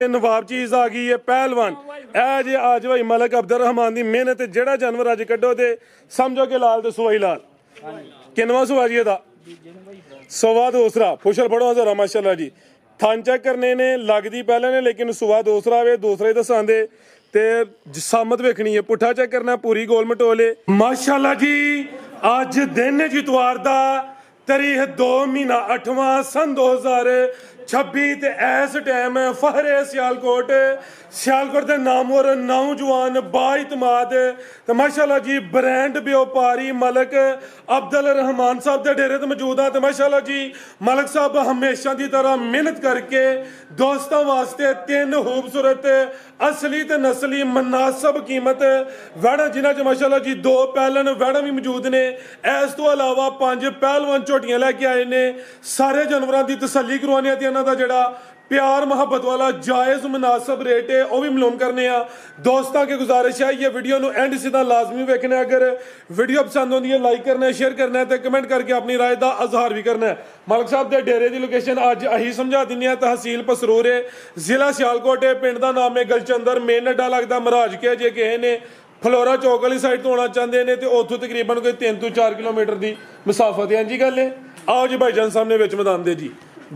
नवाब चीज आ गई है पहलवान ए जे आज भाई मलिक अब्दुल रहमान दी मेहनत जेड़ा जानवर अज कड्डो ते समझो कि लाल ते सुवाई लाल किनवा सुआ जी एदा सुआ दूसरा फुशल फड़ो जरा माशाल्लाह जी थन चेक करने ने लगदी पहले ने लेकिन सुआ दूसरा वे दूसरे दसांदे ते सामत वेखनी है पुट्ठा चेक करना पूरी गोल मटोले माशाल्लाह जी अज दिन जितवार दा तारीख 2 महीना 8वां सन 2026 ते इस टाइम फहरे सियालकोट दे नामवर नौजवान बाइतमाद ते माशाल्लाह जी ब्रांड व्यापारी मलिक अब्दुल रहमान साहब दे डेरे ते मौजूद है। ते माशाल्लाह जी मलिक साहब हमेशा की तरह मेहनत करके दोस्तों वास्ते 3 खूबसूरत असली ते नस्ली मुनासब कीमत वैड़ा जिन्हां च माशाल्लाह जी 2 पहलन वैड़ा भी मौजूद ने। इस तो अलावा 5 पहलवान झोटियां लैके आए ने। सारे जानवरों की तसल्ली करवाने ते इन्हां दा जिहड़ा प्यार मोहब्बत वाला जायज़ मुनासब रेट है वह भी मालूम करने दोस्तों की गुजारिश है ये वीडियो नू एंड सीधा लाजमी वेखना। अगर वीडियो पसंद होती है लाइक करना है शेयर करना है तो कमेंट करके अपनी राय का इजहार भी करना है। मलिक साहब के डेरे की लोकेशन अज अही समझा दें तहसील पसरूर है जिला सियालकोट है पिंड का नाम है गलचंदर मेन अड्डा लगता महाराज के जे किसी ने फलोरा चौक वाली साइड तो आना चाहते हैं तो उतों तकरीबन कोई 3 तो 4 किलोमीटर की मुसाफत है। जी गल है आओ जी भाईजान सामने विच मैदान दे जी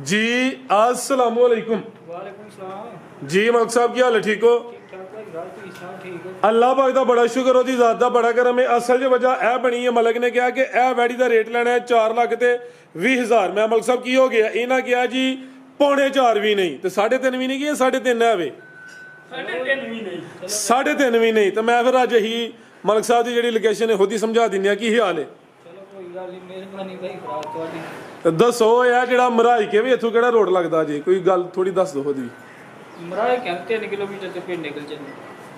जी अस्सलाम वालेकुम जी मलिक साहब की हाल है ठीक हो अल्लाह पाक दा बड़ा शुक्र ओदी ज़ात दा बड़ा करम है। असल वजह यह बनी है मलिक ने कहा कि यह वैड़ी का रेट लेना है 4 लाख ते 20,000। मैं मलिक साहब की हो गया इन्हें कहा जी 3.25 भी नहीं तो 3.5 भी नहीं कि 3.5 है वे 3.5 भी नहीं तो मैं फिर अज ही मलिक साहब की जी लोकेशन है खुद ही समझा दें की हाल है। दसो यार जो मराई के भी इतों कि रोड लगता जी कोई गल थोड़ी दस दो खुद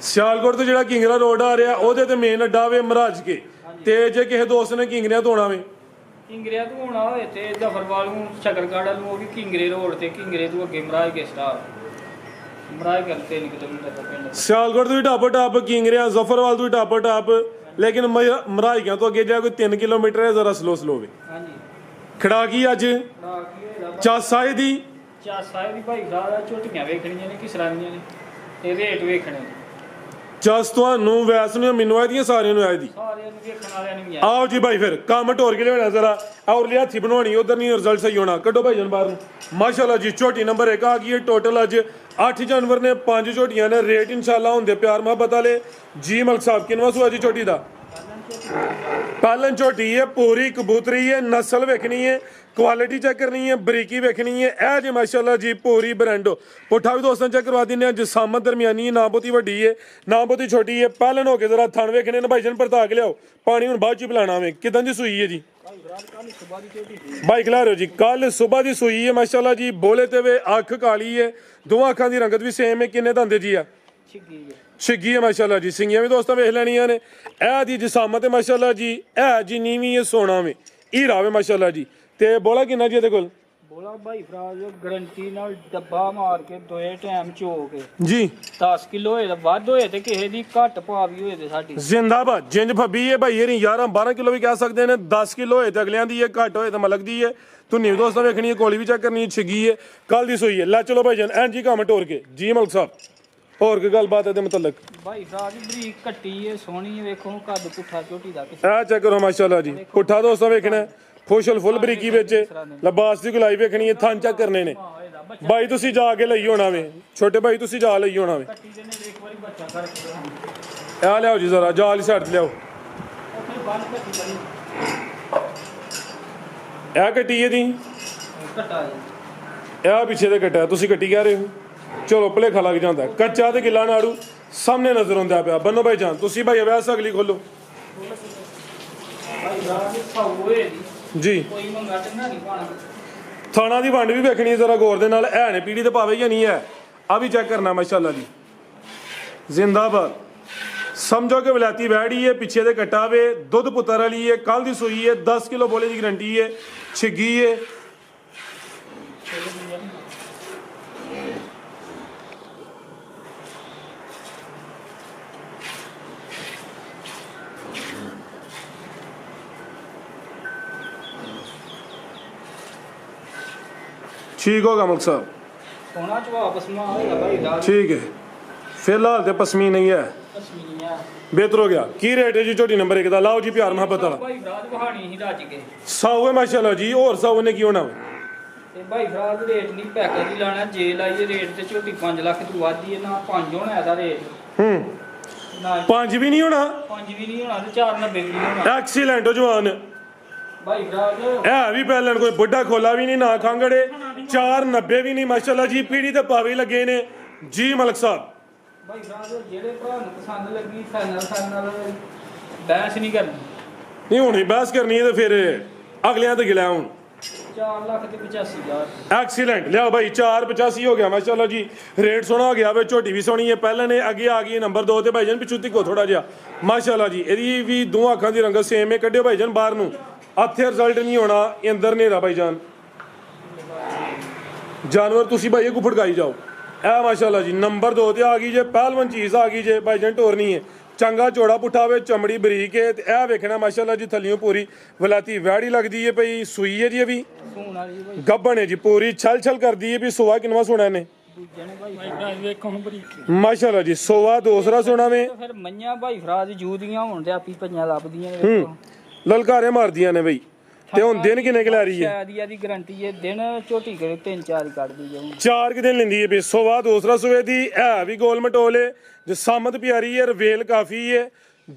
सियालकोट तो जो किंगरा रोड आ रहा वो तो मेन अड्डा वे महाराज के ते जे किसी दोस्त ने किंगरिया तो आना वे किंगरिया तो होना होए ते जफरवाल ਨੂੰ ਸ਼ਕਰਗੜ੍ਹ ਵਾਲ ਨੂੰ ਉਹ ਵੀ ਕਿੰਗਰੇ ਰੋਡ ਤੇ ਕਿੰਗਰੇ ਤੋਂ ਅੱਗੇ ਮਰਾਜ ਕੇ ਸਟਾਪ ਮਰਾਜ ਕੇ 3 ਕਿਲੋਮੀਟਰ ਦਾ ਪਿੰਡ ਸਿਆਲਕੋਟ ਤੋਂ ਟਾਪੋ ਟਾਪ ਕਿੰਗਰਿਆ ਜ਼ਫਰਵਾਲ ਤੋਂ ਟਾਪੋ ਟਾਪ लेकिन मराइया तो अगे जाए कोई 3 किलोमीटर है जरा स्लो स्लो वे खड़ा की अज चासाए दी भाई साहब झोटियां वेखणियां ने किसरानियां ने ते रेट वेखणे चस तुहानू वैस नूं मैनूं आई दी सारियां नूं आई दी आओ जी भाई फिर काम टोर के लिया जरा और लिया हथी बनवानी उधर नहीं रिजल्ट सही होना कड्डो भाई जान बाहर माशाल्लाह जी झोटी नंबर 1 आ गई है टोटल अज 8 जानवर ने 5 झोटियां ने रेट इंशाल्लाह होंदे प्यार मोहब्बत वाले जी मलिक साहब किनवा सुआ जी झोटी दा पालन झोटी है पूरी कबूतरी है नस्ल वेखनी है क्वालिटी चेक करनी है बरीकी वेखनी है ए जी माशाल्लाह जी पूरी ब्रांडो पुट्ठा भी दोस्तों चेक करवा दें जिसामत दरमियानी है ना बहुती वड्डी है ना बहुती छोटी है पहलन होके जरा थन वेखने ने भाईजान परता के लियाओ पानी हुण बाद च पिलाना वे किदां दी सूई है जी भाई खिला रहे हो जी कल सुबह की सूई है माशाल्लाह जी बोले ते वे अख काली है दोवां अखां दी रंगत भी सेम है किन्ने दंदे जी है छिग्गी है माशाल्लाह जी सिंगियां भी दोस्तों वेख लैनियां ने ए दी जिसामत है माशाल्लाह जी ए जी नीवी है सोना में हीरा वे माशाल्लाह जी ते बोला किन्ना जी इहदे कोल बोला भाई फराज गारंटी नाल डब्बा मार के दोए टाइम चो के जी 10 किलो होए वध होए ते किसे दी घट पा भी होए ते साडी जिंदाबाद जिंज फब्बी है भाई ये 11 12 किलो भी कह सकते हैं 10 किलो होए ते अगलियां दी है घट होए ते मलक दी है धुनी भी दोस्तों वेखनी है कोली भी चेक करनी है छिगी है कल दी सोई है लै चलो भाई जान एन जी काम टोर के जी मलिक साहब और कोई गलबात है मतलब भाई फराज बरीक कट्टी है सोहनी है वेखो कद पुट्ठा झोटी दा ए चेक करो माशाल्लाह जी पुट्ठा दोस्तों वेखना फुशल फुल बरीकी विच लबास दी गुलाई वेखनी है थन चेक करने ने भाई तुसी जाके लई होना वे छोटे भाई तुसी जा लई होना वे आ लियाओ जी जरा जा वाली साइड लियाओ ए कट्टी है दी ए पीछे दे कट्टा तुसी कट्टी कह रहे हो चलो भलेखा लग जाता है कच्चा ते गिला नाड़ू सामने नजर आंदा पिया बनो भाई जान तुसी भाई अवैस अगली खोलो जी थाना की वंड भी वेखनी है जरा गौर दे नाल है ने पीढ़ी तो पावे या नहीं है आ भी चेक करना माशाल्लाह जी जिंदाबाद समझो कि वलैती वैड़ी है पीछे दे कट्टा वे दुध पुत्तर वाली है कल दी सूई है 10 किलो बोले की गारंटी है छिगी है ठीक होगा मलिक साहब ਸੋਨਾ ਚ ਵਾਪਸ ਮਾ ਹੋਏਗਾ ਭਾਈ ਰਾਜ ਠੀਕ ਹੈ ਫਿਲਹਾਲ ਤੇ ਪਸਮੀ ਨਹੀਂ ਹੈ ਪਸ਼ਮੀਨਾ ਬਿਹਤਰ ਹੋ ਗਿਆ ਕੀ ਰੇਟ ਹੈ ਜੀ ਝੋਟੀ ਨੰਬਰ 1 ਦਾ ਲਾਓ ਜੀ ਪਿਆਰ ਮੁਹੱਬਤ ਵਾਲਾ ਭਾਈ ਰਾਜ ਕਹਾਣੀ ਹੀ ਰੱਜ ਕੇ 100 ਹੈ ਮਾਸ਼ਾਅੱਲਾ ਜੀ ਹੋਰ 100 ਨੇ ਕੀ ਹੋਣਾ ਤੇ ਭਾਈ ਰਾਜ ਰੇਟ ਨਹੀਂ ਪੈਕੇਜ ਹੀ ਲਾਣਾ ਜੇ ਲਾਈਏ ਰੇਟ ਤੇ ਝੋਟੀ 5 ਲੱਖ ਤੋਂ ਵੱਧ ਹੀ ਹੈ ਨਾ 5 ਹੋਣਾ ਇਹਦਾ ਰੇਟ ਨਾ 5 ਵੀ ਨਹੀਂ ਹੋਣਾ 5 ਵੀ ਨਹੀਂ ਹੋਣਾ ਤੇ 490 ਵੀ ਨਹੀਂ ਹੋਣਾ ਐਕਸੀਲੈਂਟ ਹੋ ਜਵਾਨ ਭਾਈ ਰਾਜ ਇਹ ਵੀ ਪਹਿਲਾਂ ਕੋਈ ਬੁੱਢਾ ਖੋਲਾ ਵੀ ਨਹੀਂ ਨਾ ਖਾਂਗੜੇ 490 ਵੀ ਨਹੀਂ ਮਾਸ਼ਾਅੱਲਾ ਜੀ ਪੀੜੀ ਤੇ ਪਾਵੇ ਲੱਗੇ ਨੇ ਜੀ ਮਲਕ ਸਾਹਿਬ ਭਾਈ ਰਾਜ ਜਿਹੜੇ ਭਰਾ ਨੂੰ ਪਸੰਦ ਲੱਗੀ ਫਾਈਨਲ ਬੈਸ ਨਹੀਂ ਕਰਨੀ ਨਹੀਂ ਹੋਣੀ ਬਹਿਸ ਕਰਨੀ ਹੈ ਤੇ ਫਿਰ ਅਗਲਿਆਂ ਤੇ ਗਿਲਾ ਹੁਣ 4 ਲੱਖ ਤੇ 85,000 ਐਕਸੀਲੈਂਟ ਲਿਆਓ ਭਾਈ 485 ਹੋ ਗਿਆ ਮਾਸ਼ਾਅੱਲਾ ਜੀ ਰੇਟ ਸੋਹਣਾ ਹੋ ਗਿਆ ਵੇ ਝੋਟੀ ਵੀ ਸੋਹਣੀ ਹੈ ਪਹਿਲਾਂ ਨੇ ਅੱਗੇ ਆ ਗਈ ਨੰਬਰ 2 ਤੇ ਭਾਈਜਾਨ ਪਿੱਛੋਂ ਤਿੱਕੋ ਥੋੜਾ ਜਿਹਾ ਮਾਸ਼ਾਅੱਲਾ ਜੀ ਇਹਦੀ ਵੀ ਦੋਹਾਂ ਅੱਖਾਂ ਦੀ ਰੰਗਤ ਸੇਮ ਹੈ ਕੱਢਿਓ ਭਾਈਜਾਨ ਬਾਹਰ ਨੂੰ ਇੱਥੇ ਰਿਜ਼ਲਟ ਨਹੀਂ ਹੋਣਾ ਇਹ ਅੰਦਰ ਨੇਰਾ ਭਾਈਜਾਨ ਜਾਨਵਰ ਤੁਸੀਂ ਭਾਈ ਇਹ ਫੜਕਾਈ ਜਾਓ ਇਹ ਮਾਸ਼ਾਅੱਲਾ ਜੀ ਨੰਬਰ 2 ਤੇ ਆ ਗਈ ਜੇ ਪਹਿਲਵਾਨ ਚੀਜ਼ ਆ ਗਈ ਜੇ ਭਾਈਜਾਨ ਟੋਰਨੀ ਹੈ ਚੰਗਾ ਚੋੜਾ ਪੁੱਠਾ ਵੇ ਚਮੜੀ ਬਰੀਕ ਹੈ ਤੇ ਇਹ ਵੇਖਣਾ ਮਾਸ਼ਾਅੱਲਾ ਜੀ ਥੱਲਿਓਂ ਪੂਰੀ ਵਲਾਤੀ ਵੈੜੀ ਲੱਗਦੀ ਹੈ ਭਈ ਸੂਈ ਹੈ ਜੀ ਇਹ ਵੀ ਸੂਣ ਵਾਲੀ ਭਾਈ ਗੱਬਣ ਹੈ ਜੀ ਪੂਰੀ ਛਲ ਛਲ ਕਰਦੀ ਹੈ ਵੀ ਸੁਆ ਕਿੰਨਵਾ ਸੋਣਾ ਨੇ ਦੂਜੇ ਨੇ ਭਾਈ ਰਾਜ ਵੇਖੋ ਹੁਣ ਬਰੀਕ ਮਾਸ਼ਾਅੱਲਾ ਜੀ ਸੋਆ ਦੂਸਰਾ ਸੋਣਾ ਵੇ ਤੇ ਫਿਰ ਮਈਆਂ ਭਾਈ ਫਰਾਜ ਜੂਦੀਆਂ ਹੋਣ ਤੇ ਆਪੀ ਪਈਆਂ ਲੱਭਦੀਆਂ ਨੇ ਵੇਖੋ ਲਲਕਾਰੇ ਮਾਰਦੀਆਂ ਨੇ ਬਈ ਤੇ ਹੁਣ ਦਿਨ ਕਿੰਨੇ ਕਿ ਲੈ ਰਹੀ ਹੈ ਸ਼ਾਇਦ ਦੀ ਗਾਰੰਟੀ ਹੈ ਦਿਨ ਝੋਟੀ ਕਰੇ 3-4 ਹੀ ਕੱਢਦੀ ਜਾਊ 4 ਕਿ ਦਿਨ ਲੈਂਦੀ ਹੈ ਬਈ ਸੋਆ ਦੂਸਰਾ ਸੂਏ ਦੀ ਹੈ ਵੀ ਗੋਲ ਮਟੋਲੇ ਜੋ ਸਾਮਤ ਪਿਆਰੀ ਹੈ ਰਵੇਲ ਕਾਫੀ ਹੈ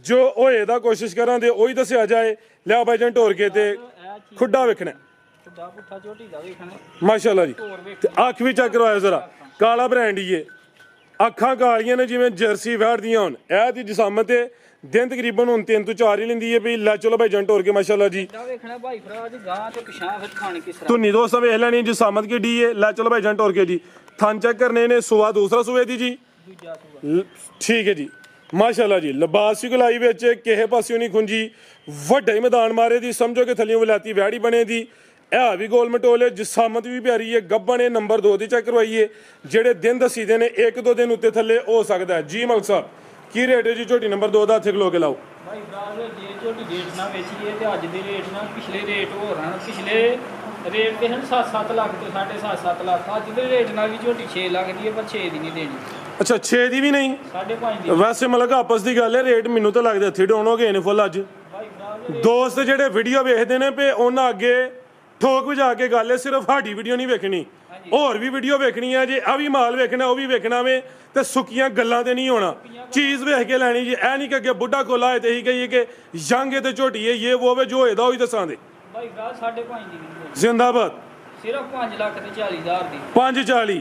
ਜੋ ਹੋਏ ਦਾ ਕੋਸ਼ਿਸ਼ ਕਰਾਂ ਤੇ ਉਹੀ ਦੱਸਿਆ ਜਾਏ ਲਿਆ ਭਾਈਜਾਨ ਢੋਰ ਕੇ ਤੇ ਖੁੱਡਾ ਵੇਖਣਾ ਖੁੱਡਾ ਪੁੱਠਾ ਝੋਟੀ ਦਾ ਵੇਖਣਾ ਮਾਸ਼ਾਅੱਲਾ ਜੀ ਹੋਰ ਵੇਖ ਤੇ ਅੱਖ ਵੀ ਚੈੱਕ ਕਰਵਾਇਆ ਜ਼ਰਾ ਕਾਲਾ ਬ੍ਰਾਂਡ ਹੀ ਹੈ ਅੱਖਾਂ ਕਾਲੀਆਂ ਨੇ ਜਿਵੇਂ ਜਰਸੀ ਵੜਦੀਆਂ ਹੁਣ ਇਹ ਦੀ ਜਸਾਮਤ ਹੈ ਦਿਨ ਤਕਰੀਬਨ ਹੁਣ 3 ਤੋਂ 4 ਹੀ ਲੈਂਦੀ ਹੈ ਵੀ ਲੈ ਚਲੋ ਭਾਈ ਜੰਟ ਹੋਰ ਕੇ ਮਾਸ਼ਾਅੱਲਾ ਜੀ ਦਾ ਵੇਖਣਾ ਭਾਈ ਫਰਾਜ ਗਾਂ ਤੇ ਪਿਛਾਂ ਫਿਰ ਖਾਣ ਕਿਸ ਤਰ੍ਹਾਂ ਧੁੰਨੀ ਦੋਸਤਾਂ ਵੇਖ ਲੈਣੀ ਜਸਾਮਤ ਕਿੱਡੀ ਹੈ ਲੈ ਚਲੋ ਭਾਈ ਜੰਟ ਹੋਰ ਕੇ ਜੀ ਥਣ ਚੈੱਕ ਕਰਨੇ ਨੇ ਸੁਆ ਦੂਸਰਾ ਸੂਏ ਦੀ ਜੀ ਦੂਜਾ ਸੂਆ ਠੀਕ ਹੈ ਜੀ ਮਾਸ਼ਾਅੱਲਾ ਜੀ ਲਿਬਾਸੀ ਗੁਲਾਈ ਵਿੱਚ ਕਿਸੇ ਪਾਸਿਓਂ ਨਹੀਂ ਖੁੰਜੀ ਵੱਡੇ ਮੈਦਾਨ ਮਾਰੇ ਦੀ ਸਮਝੋ ਕਿ ਥੱਲਿਓਂ ਵਲਾਤੀ ਵੈੜੀ ਬਣੇ ਦੀ ਇਹ ਵੀ ਗੋਲ ਮਟੋਲੇ ਜਸਾਮਤ ਵੀ ਪਿਆਰੀ ਹੈ ਗੱਬਣ ਹੈ ਨੰਬਰ 2 ਦੀ ਚੈੱਕ ਕਰਵਾਈਏ ਜਿਹੜੇ ਦਿਨ ਦਸੀਦੇ ਨੇ 1-2 ਦਿਨ ਉੱਤੇ ਥੱਲੇ ਹੋ ਸਕਦਾ ਹੈ ਜੀ ਮਲਕ ਸਾਹਿਬ ਕੀ ਰੇਟ ਹੈ ਜੀ ਝੋਟੀ ਨੰਬਰ 2 ਦਾ ਹੱਥ ਖਲੋ ਕੇ ਲਾਓ ਭਾਈ ਫਰਾਜ ਜੇ ਝੋਟੀ ਰੇਟ ਨਾ ਵੇਚੀਏ ਤੇ ਅੱਜ ਦੇ ਰੇਟ ਨਾਲ ਪਿਛਲੇ ਰੇਟ ਹੋਰ ਹਨ ਪਿਛਲੇ ਰੇਟ ਤੇ ਹਨ 7-7 ਲੱਖ ਤੇ 7.5 ਲੱਖ ਅੱਜ ਦੇ ਰੇਟ ਨਾਲ ਵੀ ਝੋਟੀ 6 ਲੱਖ ਦੀ ਹੈ ਪਰ 6 ਦੀ ਨਹੀਂ ਦੇਣੀ ਅੱਛਾ 6 ਦੀ ਵੀ ਨਹੀਂ 5.5 ਦੀ ਵੈਸੇ ਮਲਕ ਆਪਸ ਦੀ ਗੱਲ ਹੈ ਰੇਟ ਮੈਨੂੰ ਤਾਂ ਲੱਗਦਾ ਇੱਥੇ ਡਾਊਨ ਹੋ ਗਏ ਨੇ ਫੁੱਲ ਅੱਜ ਭਾਈ ਫਰਾਜ ਦੋਸਤ ਜਿਹੜੇ ਵੀਡੀਓ ਵੇਖਦੇ ਨੇ ਪਏ ਉਹਨਾਂ ਅੱਗੇ ਠੋਕ ਵਜਾ ਕੇ ਗੱਲ ਹੈ ਸਿਰਫ ਸਾਡੀ ਵੀਡੀਓ ਨਹੀਂ ਵੇਖਣੀ ਹੋਰ ਵੀ ਵੀਡੀਓ ਵੇਖਣੀ ਹੈ ਜੇ ਆ ਵੀ ਮਾਲ ਵੇਖਣਾ ਉਹ ਵੀ ਵੇਖਣਾ ਵੇ ਤੇ ਸੁੱਕੀਆਂ ਗੱਲਾਂ ਤੇ ਨਹੀਂ ਹੋਣਾ ਚੀਜ਼ ਵੇਖ ਕੇ ਲੈਣੀ ਜੀ ਇਹ ਨਹੀਂ ਕਿ ਅੱਗੇ ਬੁੱਢਾ ਖੋਲਾ ਹੈ ਤੇ ਇਹੀ ਕਹੀਏ ਕਿ ਜੰਗ ਹੈ ਤੇ ਝੋਟੀ ਹੈ ਇਹ ਉਹ ਵੇ ਜੋ ਹੋਏਦਾ ਉਹੀ ਦੱਸਾਂ ਦੇ ਭਾਈ ਫਰਾਜ 5.5 ਦੀ ਨਹੀਂ ਦੇਣੀ ਜ਼ਿੰਦਾਬਾਦ ਸਿਰਫ 5 ਲੱਖ ਤੇ 40,000 ਦੀ 540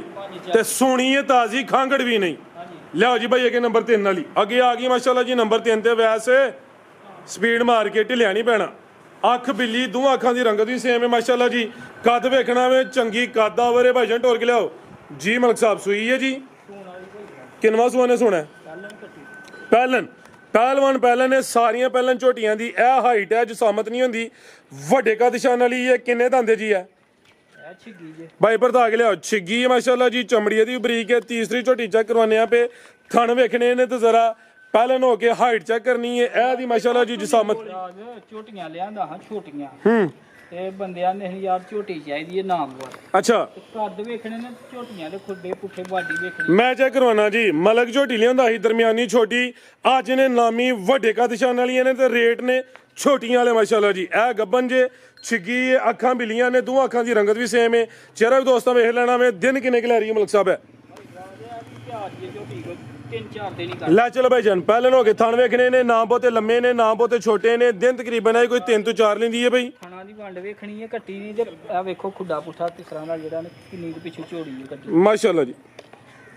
ਤੇ ਸੋਹਣੀ ਹੈ ਤਾਜ਼ੀ ਖਾਂਗੜ ਵੀ ਨਹੀਂ ਹਾਂਜੀ ਲਿਆਓ ਜੀ ਭਾਈ ਅੱਗੇ ਨੰਬਰ 3 ਵਾਲੀ ਅੱਗੇ ਆ ਗਈ ਮਾਸ਼ਾਅੱਲਾ ਜੀ ਨੰਬਰ 3 ਤੇ ਵੈਸੇ ਸਪੀਡ ਮਾਰ ਕੇ ਢਿੱਲਿਆ ਨਹੀਂ ਪੈਣਾ ਅੱਖ ਬਿੱਲੀ ਦੋਹਾਂ ਅੱਖਾਂ ਦੀ ਰੰਗਤ ਵੀ ਸੇਮ ਹੈ ਮਾਸ਼ਾਅੱਲਾ ਜੀ ਕੱਦ ਵੇਖਣਾ ਵੇ ਚੰਗੀ ਕੱਦ ਆਵਰੇ ਭਾਈਜਾਨ ਟੋਰ ਕੇ ਲਿਆਓ ਜੀ ਮਲਕ ਸਾਹਿਬ ਸੂਈ ਹੈ ਜੀ ਸੂਣ ਵਾਲੀ ਭਾਈ ਕਿੰਨਵਾ ਸੂਆ ਨੇ ਸੋਣਾ ਕੱਲ੍ਹ ਨੂੰ ਕੱਟੀ ਪਹਿਲਵਾਨ ਪਹਿਲਾਂ ਨੇ ਸਾਰੀਆਂ ਪਹਿਲਾਂ ਝੋਟੀਆਂ ਦੀ ਇਹ ਹਾਈਟ ਹੈ ਜਸਾਮਤ ਨਹੀਂ ਹੁੰਦੀ ਵੱਡੇ ਕੱਦ ਸ਼ਾਨ ਵਾਲੀ ਹੈ ਕਿੰਨੇ ਦੰਦੇ ਜੀ ਹੈ ਇਹ ਛਿੱਗੀ ਜੇ ਭਾਈ ਪਰਤਾ ਕੇ ਲਿਆਓ ਛਿੱਗੀ ਹੈ ਮਾਸ਼ਾਅੱਲਾ ਜੀ ਚਮੜੀ ਦੀ ਬਰੀਕ ਹੈ ਤੀਸਰੀ ਝੋਟੀ ਚੈੱਕ ਕਰਵਾਨੇ ਆ ਪੇ ਥਣ ਵੇਖਣੇ ਨੇ ਤੇ ਜ਼ਰਾ ਪਹਿਲਾਂ ਹੋ ਕੇ ਹਾਈਟ ਚੈੱਕ ਕਰਨੀ ਹੈ ਇਹ ਦੀ ਮਾਸ਼ਾਅੱਲਾ ਜੀ ਜਸਾਮਤ ਰਾਜ ਝੋਟੀਆਂ ਲਿਆਂਦਾ ਹਾਂ ਛੋਟੀਆਂ ਹੂੰ ਤੇ ਬੰਦਿਆਂ ਨੇ ਯਾਰ ਝੋਟੀ ਚਾਹੀਦੀ ਹੈ ਨਾਮ ਵਾਰ ਅੱਛਾ ਕੱਦ ਵੇਖਣੇ ਨੇ ਝੋਟੀਆਂ ਦੇ ਖੁੱਡੇ ਪੁੱਠੇ ਬਾਡੀ ਵੇਖਣੀ ਮੈਂ ਚੈੱਕ ਕਰਵਾਉਣਾ ਜੀ ਮਲਕ ਝੋਟੀ ਲਿਆਂਦਾ ਸੀ ਦਰਮਿਆਨੀ ਛੋਟੀ ਅੱਜ ਨੇ ਨਾਮੀ ਵੱਡੇ ਕੱਦ ਸ਼ਾਨ ਵਾਲੀਆਂ ਨੇ ਤੇ ਰੇਟ ਨੇ ਛੋਟੀਆਂ ਵਾਲੇ ਮਾਸ਼ਾਅੱਲਾ ਜੀ ਇਹ ਗੱਬਨ ਜੇ ਛਿੱਗੀ ਅੱਖਾਂ ਬਿੱਲੀਆਂ ਨੇ ਦੋਹਾਂ ਅੱਖਾਂ ਦੀ ਰੰਗਤ ਵੀ ਸੇਮ ਹੈ ਚਿਹਰਾ ਵੀ ਦੋਸਤਾਂ ਵੇਖ ਲੈਣਾ ਵੇ ਦਿਨ ਕਿੰਨੇ ਕਿ ਲੈ ਰਹੀ ਹੈ ਮਲਕ ਸਾਹਿਬ ਹੈ ਝੋਟੀ ਕੋ 3-4 ਦਿਨ ਹੀ ਕਰ ਲੈ ਚਲੋ ਭਾਈ ਜਾਨ ਪਹਿਲਾਂ ਹੋ ਕੇ ਥਣ ਵੇਖਣੇ ਨੇ ਨਾ ਬਹੁਤੇ ਲੰਮੇ ਨੇ ਨਾ ਬਹੁਤੇ ਛੋਟੇ ਨੇ ਦਿਨ ਤਕਰੀਬਨ ਹੈ ਕੋਈ 3 ਤੋਂ 4 ਲੈਂਦੀ ਹੈ ਭਾਈ ਖਾਣਾ ਦੀ ਵੰਡ ਵੇਖਣੀ ਹੈ ਕੱਟੀ ਨਹੀਂ ਤੇ ਆ ਵੇਖੋ ਖੁੱਡਾ ਪੁੱਠਾ ਕਿਸ ਤਰ੍ਹਾਂ ਦਾ ਜਿਹੜਾ ਨੇ ਕਿੰਨੀ ਕੁ ਪਿੱਛੇ ਝੋੜੀ ਹੈ ਕੱਟੀ ਮਾਸ਼ਾਅੱਲਾ ਜੀ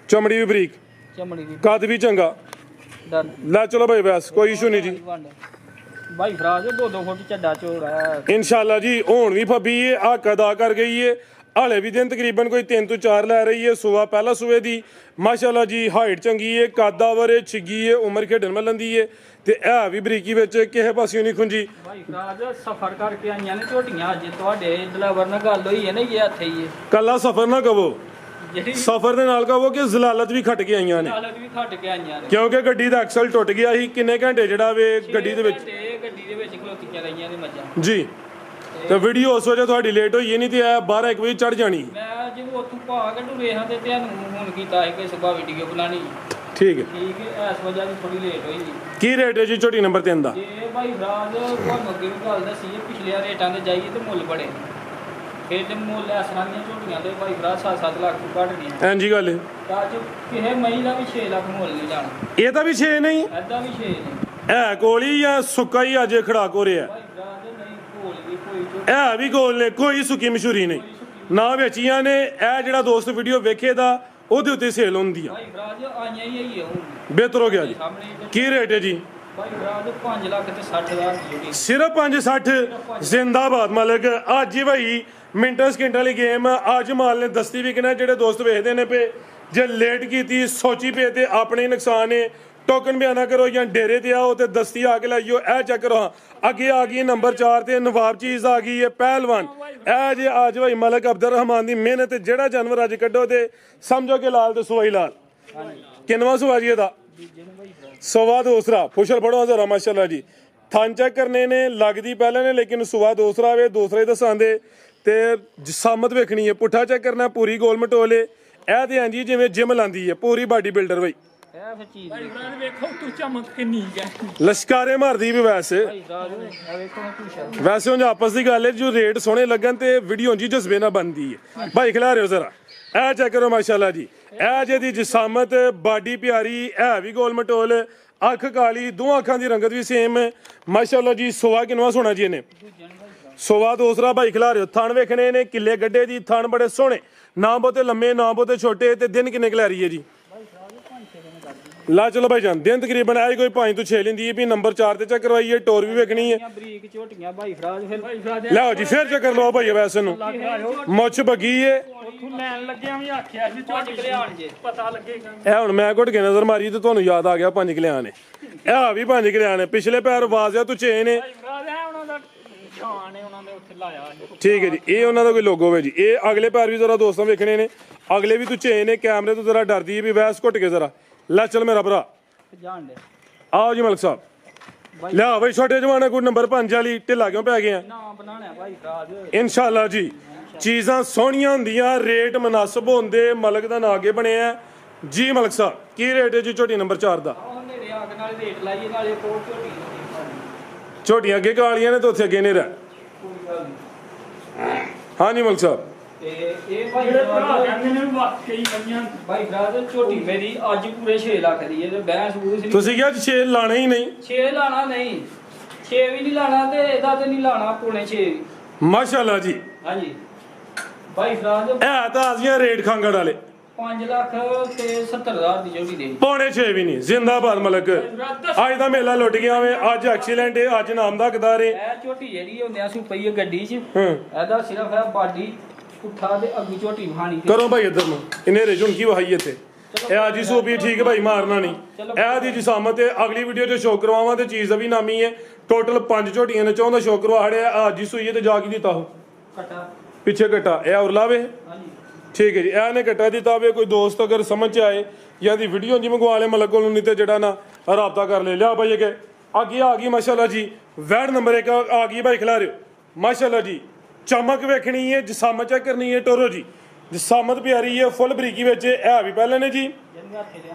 ਚਮੜੀ ਵੀ ਬਰੀਕ ਚਮੜੀ ਦੀ ਕੱਦ ਵੀ ਚੰਗਾ ਡਰ ਲੈ ਚਲੋ ਭਾਈ ਬਸ ਕੋਈ ਇਸ਼ੂ ਨਹੀਂ ਜੀ ਵੰਡ ਭਾਈ ਫਰਾਜ 2-2 ਫੁੱਟ ਚੱਡਾ ਝੋੜਾ ਇਨਸ਼ਾਅੱਲਾ ਜੀ ਹੁਣ ਵੀ ਫੱਬੀ ਏ ਆ ਕਦਾ ਕਰ ਗਈ ਏ ਹਾਲੇ ਵੀ ਦਿਨ ਤਕਰੀਬਨ ਕੋਈ 3 ਤੋਂ 4 ਲੈ ਰਹੀ ਏ ਸੂਆ ਪਹਿਲਾ ਸੂਏ ਦੀ ਮਾਸ਼ਾਅੱਲਾ ਜੀ ਹਾਈਟ ਚੰਗੀ ਏ ਕਾਦਾਵਰ ਛਿੱਗੀ ਏ ਉਮਰ ਖੇਡਣ ਮੱਲਣ ਦੀ ਏ ਤੇ ਇਹ ਵੀ ਬਰੀਕੀ ਵਿੱਚ ਕਿਸੇ ਪਾਸਿਓਂ ਨਹੀਂ ਖੁੰਜੀ ਭਾਈ ਫਰਾਜ ਸਫਰ ਕਰਕੇ ਆਈਆਂ ਨੇ ਝੋਟੀਆਂ ਅੱਜ ਤੁਹਾਡੇ ਡਰਾਈਵਰ ਨਾਲ ਗੱਲ ਹੋਈ ਹੈ ਨਾ ਇਹ ਹੱਥੇ ਹੀ ਹੈ ਕੱਲਾ ਸਫਰ ਨਾ ਕਹੋ ਜਿਹੜੀ ਸਫਰ ਦੇ ਨਾਲ ਕਹੋ ਕਿ ਜ਼ਲਾਲਤ ਵੀ ਖੱਟ ਕੇ ਆਈਆਂ ਨੇ ਹਾਲਤ ਵੀ ਘਟ ਕੇ ਆਈਆਂ ਨੇ ਕਿਉਂਕਿ ਗੱਡੀ ਦਾ ਐਕਸਲ ਟੁੱਟ ਗਿਆ ਸੀ ਕਿੰਨੇ ਘੰਟੇ ਜਿਹੜਾ ਵੇ ਗੱਡੀ ਦੇ ਵਿੱਚ ਗੱਡੀ ਦੇ ਵਿੱਚ ਖਲੋਤੀਆਂ ਰਹੀਆਂ ਨੇ ਮੱਝਾਂ ਜੀ ਤੇ ਵੀਡੀਓ ਉਸ ਵਜ੍ਹਾ ਤੁਹਾਡੀ ਲੇਟ ਹੋਈ ਨਹੀਂ ਤੇ ਇਹ 12-1 ਵਜੇ ਚੜ ਜਾਣੀ। ਮੈਂ ਜੇ ਉੱਥੋਂ ਭਾਅ ਕੱਢੂ ਰੇਹਾਂ ਤੇ ਤੁਹਾਨੂੰ ਹੁਣ ਕੀਤਾ ਹੈ ਕਿ ਸੁਬਾ ਵੀਡੀਓ ਬਣਾਣੀ। ਠੀਕ ਹੈ ਇਸ ਵਜ੍ਹਾ ਦੀ ਥੋੜੀ ਲੇਟ ਹੋਈ ਜੀ। ਕੀ ਰੇਟ ਹੈ ਜੀ ਝੋਟੀ ਨੰਬਰ 3 ਦਾ? ਜੇ ਭਾਈ ਫਰਾਜ ਤੁਹਾਨੂੰ ਅੱਗੇ ਵੀ ਗੱਲ ਦੱਸੀ ਹੈ, ਪਿਛਲੇ ਰੇਟਾਂ ਤੇ ਜਾਈਏ ਤੇ ਮੁੱਲ ਬੜੇ ਫਿਰ ਤੇ ਮੁੱਲ ਇਸ ਤਰ੍ਹਾਂ ਦੀਆਂ ਝੋਟੀਆਂ ਦੇ ਭਾਈ ਫਰਾਜ 7-7 ਲੱਖ ਤੋਂ ਘੱਟ ਨਹੀਂ। ਹਾਂਜੀ ਗੱਲ ਤਾਂ ਅੱਜ ਕਿਸੇ ਮਈ ਦਾ ਵੀ 6 ਲੱਖ ਮੁੱਲ ਨਹੀਂ ਜਾਣਾ। ਇਹ ਤਾਂ ਵੀ 6 ਨਹੀਂ ਐਦਾਂ ਵੀ 6 ਨਹੀਂ ਹੈ ਕੋਲੀ ਜਾਂ ਸੁੱਕਾ ਹੀ ਅੱਜ ਖੜਾਕ ਹੋ ਰਿਹਾ? ਭਾਈ ਫਰਾਜ ਨਹੀਂ ਭੋਲ ਵੀ ਕੋਈ ਝੋਟੀ ਹੈ ਵੀ ਕੋਲ ਨੇ, ਕੋਈ ਸੁੱਕੀ ਮਸ਼ਹੂਰੀ ਨਹੀਂ ਨਾ ਵੇਚੀਆਂ ਨੇ। ਇਹ ਜਿਹੜਾ ਦੋਸਤ ਵੀਡੀਓ ਵੇਖੇਦਾ ਉਹਦੇ ਉੱਤੇ ਸੇਲ ਹੁੰਦੀ ਆ। ਭਾਈ ਫਰਾਜ ਆਈਆਂ ਹੀ ਹੈ ਹੁਣ ਬਿਹਤਰ ਹੋ ਗਿਆ ਜੀ। ਸਾਹਮਣੇ ਕੀ ਰੇਟ ਹੈ ਜੀ? ਭਾਈ ਫਰਾਜ 5 ਲੱਖ ਤੇ 60,000 ਦੀ ਝੋਟੀ। ਸਿਰਫ 560 ਜ਼ਿੰਦਾਬਾਦ ਮਾਲਕ। ਅੱਜ ਹੀ ਭਾਈ ਮਿੰਟਾਂ ਸਕਿੰਟਾਂ ਵਾਲੀ ਗੇਮ ਅੱਜ ਮਾਲ ਨੇ ਦਸਤੀ ਵਿਕਣਾ। ਜਿਹੜੇ ਦੋਸਤ ਵੇਖਦੇ ਨੇ ਪਏ ਜੇ ਲੇਟ ਕੀਤੀ ਸੋਚੀ ਪਏ ਤੇ ਆਪਣੇ ਹੀ ਨੁਕਸਾਨ ਹੈ। ਟੋਕਨ ਬਿਆਨਾ ਕਰੋ ਜਾਂ ਡੇਰੇ ਤੇ ਆਓ ਤੇ ਦਸਤੀ ਆ ਕੇ ਲਾਈਓ। ਇਹ ਚੈੱਕ ਕਰੋ ਅੱਗੇ ਆ ਗਈ ਨੰਬਰ 4 ਤੇ ਨਵਾਬ ਚੀਜ਼ ਆ ਗਈ ਹੈ ਪਹਿਲਵਾਨ। ਇਹ ਜੇ ਅੱਜ ਭਾਈ ਮਲਕ ਅਬਦਰ ਰਹਿਮਾਨ ਦੀ ਮਿਹਨਤ। ਜਿਹੜਾ ਜਾਨਵਰ ਅੱਜ ਕੱਢੋ ਤੇ ਸਮਝੋ ਕਿ ਲਾਲ ਤੇ ਸੋਈ ਲਾਲ। ਕਿੰਨਵਾਂ ਸੁਆ ਜੀ ਇਹਦਾ? ਸਵਾ ਦੂਸਰਾ। ਪੁੱਛਲ ਫੜੋ ਜ਼ਰਾ ਮਾਸ਼ਾਅੱਲਾ ਜੀ। ਥਣ ਚੈੱਕ ਕਰਨੇ ਨੇ ਲੱਗਦੀ ਪਹਿਲੇ ਨੇ ਲੇਕਿਨ ਸੁਆ ਦੂਸਰਾ ਵੇ ਦੂਸਰਾ ਹੀ ਦੱਸਾਂਦੇ ਤੇ ਜਸਾਮਤ ਵੇਖਣੀ ਹੈ। ਪੁੱਠਾ ਚੈੱਕ ਕਰਨਾ ਪੂਰੀ ਗੋਲ ਮਟੋਲੇ। ਇਹ ਤੇ ਹਾਂਜੀ ਜਿਵੇਂ ਜਿਮ ਲਾਂਦੀ ਹੈ ਪੂਰੀ ਬਾਡੀ ਬਿਲਡਰ ਬਈ। ਇਹ ਫਿਰ ਚੀਜ਼ ਭਾਈ ਫਰਾਜ ਵੇਖੋ ਤੂੰ ਚਮਕ ਕਿੰਨੀ ਹੈ। ਲਸ਼ਕਾਰੇ ਮਾਰਦੀ ਵੀ ਵੈਸੇ ਭਾਈ ਫਰਾਜ ਇਹ ਵੇਖੋ ਨਾ ਤੂੰ ਸ਼ਾਇਦ ਵੈਸੇ ਉਂਝ ਆਪਸ ਦੀ ਗੱਲ ਹੈ ਜੋ ਰੇਟ ਸੋਹਣੇ ਲੱਗਣ ਤੇ ਵੀਡੀਓ ਜੀ ਜਜ਼ਬੇ ਨਾਲ ਬਣਦੀ ਹੈ। ਭਾਈ ਖਿਲਾ ਰਹੇ ਹੋ ਜ਼ਰਾ ਇਹ ਚੈੱਕ ਕਰੋ ਮਾਸ਼ਾਅੱਲਾ ਜੀ। ਇਹ ਜਿਹਦੀ ਜਸਾਮਤ ਬਾਡੀ ਪਿਆਰੀ ਹੈ ਵੀ ਗੋਲ ਮਟੋਲ ਅੱਖ ਕਾਲੀ ਦੋਹਾਂ ਅੱਖਾਂ ਦੀ ਰੰਗਤ ਵੀ ਸੇਮ ਮਾਸ਼ਾਅੱਲਾ ਜੀ। ਸੋਵਾ ਕਿਨਵਾ ਸੋਣਾ ਜੀ ਇਹਨੇ? ਸੋਵਾ ਦੂਸਰਾ। ਭਾਈ ਖਿਲਾ ਰਹੇ ਹੋ ਥਣ ਵੇਖਣੇ ਨੇ ਕਿੱਲੇ ਗੱਡੇ ਦੀ ਥਣ ਬੜੇ ਸੋਹਣੇ ਨਾ ਬਹੁਤੇ ਲੰਮੇ ਨਾ ਬਹੁਤੇ ਛੋਟੇ ਤੇ ਦਿਨ ਕਿੰਨੇ ਖਿਲਾਰੀ ਹੈ ਜੀ? ਲਾ ਚਲੋ ਭਾਈ ਜਾਨ ਦਿਨ ਤਕਰੀਬਨ ਆਈ ਕੋਈ 5 ਤੋਂ 6 ਲੈਂਦੀ ਹੈ ਵੀ ਨੰਬਰ 4 ਤੇ ਚੈੱਕ ਕਰਵਾਈਏ ਟੋਰ ਵੀ ਵੇਖਣੀ ਹੈ। ਬਰੀਕ ਝੋਟੀਆਂ ਭਾਈ ਫਰਾਜ ਫਿਰ ਭਾਈ ਫਰਾਜ ਲਓ ਜੀ ਫੇਰ ਚੱਕਰ ਲਓ ਭਾਈ ਵੈਸੇ ਨੂੰ ਮੁੱਛ ਬੱਗੀ ਏ। ਉੱਥੋਂ ਲੈਣ ਲੱਗਿਆ ਵੀ ਆਖਿਆ ਸੀ ਝੋਟੀ ਕਲਿਆਣ ਜੇ ਪਤਾ ਲੱਗੇਗਾ। ਇਹ ਹੁਣ ਮੈਂ ਘੁੱਟ ਕੇ ਨਜ਼ਰ ਮਾਰੀ ਤੇ ਤੁਹਾਨੂੰ ਯਾਦ ਆ ਗਿਆ 5 ਕਿਲਿਆਂ ਨੇ। ਇਹ ਵੀ 5 ਕਿਲਿਆਂ ਨੇ। ਪਿਛਲੇ ਪੈਰ ਵਾਜ਼ਿਆ ਤੂੰ ਚੇ ਨੇ। ਭਾਈ ਫਰਾਜ ਹੈ ਉਹਨਾਂ ਦਾ ਜਾਨ ਹੈ ਉਹਨਾਂ ਦੇ ਉੱਥੇ ਲਾਇਆ ਸੀ। ਠੀਕ ਹੈ ਜੀ ਇਹ ਉਹਨਾਂ ਦਾ ਕੋਈ ਲੋਗੋ ਹੈ ਜੀ। ਇਹ ਅਗਲੇ ਪੈਰ ਵੀ ਜ਼ਰਾ ਦੋਸਤਾਂ ਵੇਖਣੇ ਨੇ। ਅਗਲੇ ਵੀ ਤੂੰ ਚੇ ਨੇ ਕੈਮਰੇ ਤੋਂ ਜ਼ਰਾ ਡਰਦੀ ਹੈ ਵੀ ਵੈਸ ਘੁੱਟ ਕੇ ਜ਼ਰਾ ਲੈ ਚੱਲ ਮੇਰਾ ਭਰਾ ਜਾਣ ਦੇ ਆਓ ਜੀ ਮਲਕ ਸਾਹਿਬ ਲਿਆ ਬਈ ਛੋਟੇ ਜਵਾਨਾ ਕੋਈ ਨੰਬਰ 5 ਵਾਲੀ ਢਿੱਲਾ ਕਿਉਂ ਪੈ ਗਏ ਆ? ਨਾ ਬਣਾਣਾ ਭਾਈ ਫਰਾਜ ਇਨਸ਼ਾਅੱਲਾ ਜੀ। ਚੀਜ਼ਾਂ ਸੋਹਣੀਆਂ ਹੁੰਦੀਆਂ ਰੇਟ ਮੁਨਾਸਬ ਹੁੰਦੇ ਮਲਕ ਦਾ ਨਾਂ ਅੱਗੇ ਬਣਿਆ ਜੀ। ਮਲਕ ਸਾਹਿਬ ਕੀ ਰੇਟ ਹੈ ਜੀ ਝੋਟੀ ਨੰਬਰ 4 ਦਾ? ਉਹ ਨੇੜੇ ਆ ਕੇ ਨਾਲ ਰੇਟ ਲਾਈਏ ਨਾਲੇ ਕੋਲ ਝੋਟੀ ਝੋਟੀਆਂ ਅੱਗੇ ਕਾਲੀਆਂ ਨੇ ਤੇ ਉੱਥੇ ਅੱਗੇ ਨੇਰਾ। ਹਾਂਜੀ ਮਲਕ ਸਾਹਿਬ ਤੇ ਇਹ ਭਾਈ ਜਿਹੜੇ ਭਰਾ ਫਰਾਜ ਕਹਿੰਦੇ ਨੇ ਵਾਕਈ ਬੰਨਿਆ ਭਾਈ ਫਰਾਜ ਝੋਟੀ ਮੇਰੀ ਅੱਜ ਪੂਰੇ 6 ਲੱਖ ਦੀ ਹੈ ਤੇ ਬੈਂਸ ਬੂਸ ਨਹੀਂ। ਤੁਸੀਂ ਕਿਹਾ 6 ਲਾਣਾ ਹੀ ਨਹੀਂ? 6 ਲਾਣਾ ਨਹੀਂ 6 ਵੀ ਨਹੀਂ ਲਾਣਾ ਤੇ ਇਹਦਾ ਤੇ ਨਹੀਂ ਲਾਣਾ ਪੌਣੇ 6 ਮਾਸ਼ਾਅੱਲਾ ਜੀ। ਹਾਂਜੀ ਭਾਈ ਫਰਾਜ ਇਹ ਤਾਂ ਆਜ਼ੀਆਂ ਰੇਟ ਖਾਂਗੜ ਵਾਲੇ 5 ਲੱਖ ਤੇ 70,000 ਦੀ ਝੋਟੀ ਦੇ ਪੌਣੇ 6 ਵੀ ਨਹੀਂ। ਜ਼ਿੰਦਾਬਾਦ ਮਲਕ। ਅੱਜ ਦਾ ਮੇਲਾ ਲੁੱਟ ਗਿਆ ਵੇ। ਅੱਜ ਐਕਸੀਲੈਂਟ ਹੈ ਅੱਜ ਨਾਮ ਦਾ ਹੱਕਦਾਰ ਹੈ। ਇਹ ਝੋਟੀ ਜਿਹੜੀ ਹੁੰਦਿਆਂ ਸੂ ਪਈ ਹੈ ਗੱਡੀ 'ਚ ਹਾਂ ਇਹਦਾ ਸਿਰਫ ਹੈ ਬਾਡੀ ਪੁੱਠਾ ਤੇ ਅੱਗੂ ਝੋਟੀ ਵਹਾਣੀ ਤੇ ਕਰੋ ਭਾਈ ਇੱਧਰ ਨੂੰ ਇਹਨੇ ਰੇਜੁਣ ਕੀ ਵਹਾਈ ਇੱਥੇ। ਇਹ ਅੱਜ ਹੀ ਸੂਪੀ ਠੀਕ ਹੈ ਭਾਈ ਮਾਰਨਾ ਨਹੀਂ। ਇਹ ਦੀ ਜਿਸਾਮਤ ਹੈ ਅਗਲੀ ਵੀਡੀਓ 'ਚ ਸ਼ੋਅ ਕਰਵਾਵਾਂ ਤੇ ਚੀਜ਼ ਦਾ ਵੀ ਨਾਮੀ ਹੈ। ਟੋਟਲ 5 ਝੋਟੀਆਂ ਨੇ ਚਾਹੁੰਦਾ ਸ਼ੋਅ ਕਰਵਾ ਹੜਿਆ ਅੱਜ ਹੀ ਸੂਈ ਹੈ ਤੇ ਜਾ ਕੇ ਦਿੱਤਾ ਉਹ ਕਟਾ ਪਿੱਛੇ ਘਟਾ ਇਹ ਉਰਲਾ ਵੇ। ਹਾਂਜੀ ਠੀਕ ਹੈ ਜੀ ਇਹ ਨੇ ਘਟਾ ਦਿੱਤਾ ਵੇ। ਕੋਈ ਦੋਸਤ ਅਗਰ ਸਮਝ ਚ ਆਏ ਜਾਂ ਦੀ ਵੀਡੀਓ ਜੀ ਮੰਗਵਾ ਲੈ ਮਲਕ ਕੋਲੋਂ ਨਹੀਂ ਤੇ ਜਿਹੜਾ ਨਾ ਰਾਬਤਾ ਕਰ ਲੈ ਲਿਆ ਭਾਈ ਅੱਗੇ ਅੱਗੇ ਆ ਗਈ ਮਾਸ਼ਾਅੱਲਾ ਜੀ। ਵੈਡ ਨੰਬਰ 1 ਆ ਗਈ ਭਾਈ ਖਿਲਾ ਰਿਓ ਮਾਸ਼ਾਅੱਲਾ ਜੀ। ਚਮਕ ਵੇਖਣੀ ਹੈ ਜਸਾਮਤ ਚੈੱਕ ਕਰਨੀ ਹੈ ਟੋਰੋ ਜੀ। ਜਸਾਮਤ ਪਿਆਰੀ ਹੈ ਫੁੱਲ ਬਰੀਕੀ ਵਿੱਚ ਇਹ ਵੀ ਪਹਿਲੇ ਨੇ ਜੀ ਜਿੰਨਾ ਹੱਥੇ ਲਿਆ